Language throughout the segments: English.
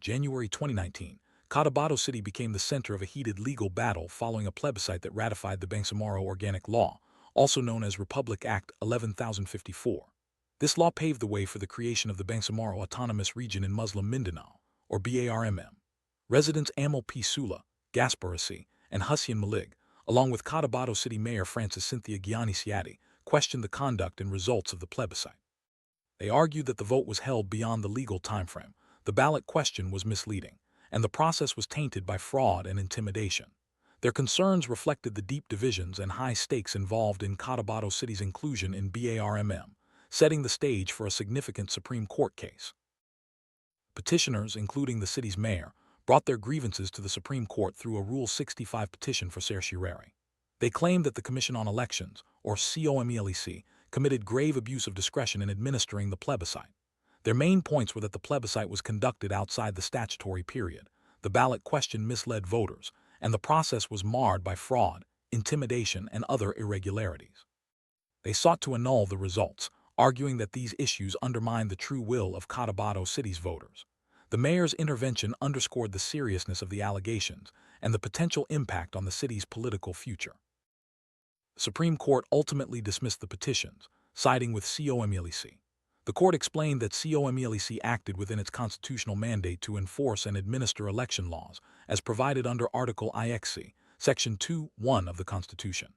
January 2019, Cotabato City became the center of a heated legal battle following a plebiscite that ratified the Banc Organic Law, also known as Republic Act 11,054. This law paved the way for the creation of the Banc Autonomous Region in Muslim Mindanao, or BARMM. Residents Amil P. Sula, Gasparasi, and Hussein Malig, along with Cotabato City Mayor Francis Cynthia Gianni Siati, questioned the conduct and results of the plebiscite. They argued that the vote was held beyond the legal timeframe, the ballot question was misleading, and the process was tainted by fraud and intimidation. Their concerns reflected the deep divisions and high stakes involved in Cotabato City's inclusion in BARMM, setting the stage for a significant Supreme Court case. Petitioners, including the city's mayor, brought their grievances to the Supreme Court through a Rule 65 petition for certiorari. They claimed that the Commission on Elections, or COMELEC, committed grave abuse of discretion in administering the plebiscite. Their main points were that the plebiscite was conducted outside the statutory period, the ballot question misled voters, and the process was marred by fraud, intimidation, and other irregularities. They sought to annul the results, arguing that these issues undermined the true will of Cotabato City's voters. The mayor's intervention underscored the seriousness of the allegations and the potential impact on the city's political future. The Supreme Court ultimately dismissed the petitions, siding with COMELEC. The court explained that COMELEC acted within its constitutional mandate to enforce and administer election laws, as provided under Article IXC, Section 2(1) of the Constitution.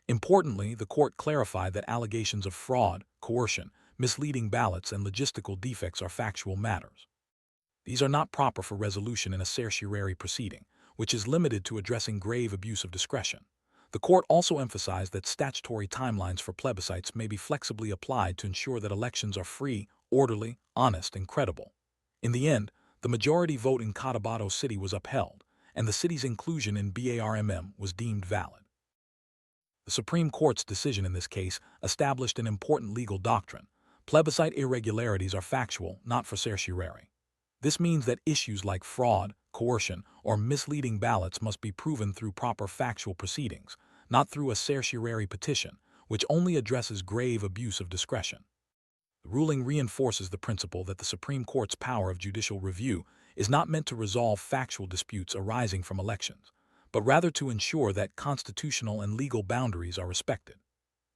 Importantly, the court clarified that allegations of fraud, coercion, misleading ballots, and logistical defects are factual matters. These are not proper for resolution in a certiorari proceeding, which is limited to addressing grave abuse of discretion. The court also emphasized that statutory timelines for plebiscites may be flexibly applied to ensure that elections are free, orderly, honest, and credible. In the end, the majority vote in Cotabato City was upheld, and the city's inclusion in BARMM was deemed valid. The Supreme Court's decision in this case established an important legal doctrine. Plebiscite irregularities are factual, not for certiorari. This means that issues like fraud, coercion, or misleading ballots must be proven through proper factual proceedings, not through a certiorari petition, which only addresses grave abuse of discretion. The ruling reinforces the principle that the Supreme Court's power of judicial review is not meant to resolve factual disputes arising from elections, but rather to ensure that constitutional and legal boundaries are respected.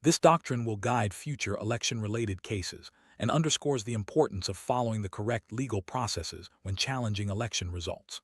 This doctrine will guide future election-related cases and underscores the importance of following the correct legal processes when challenging election results.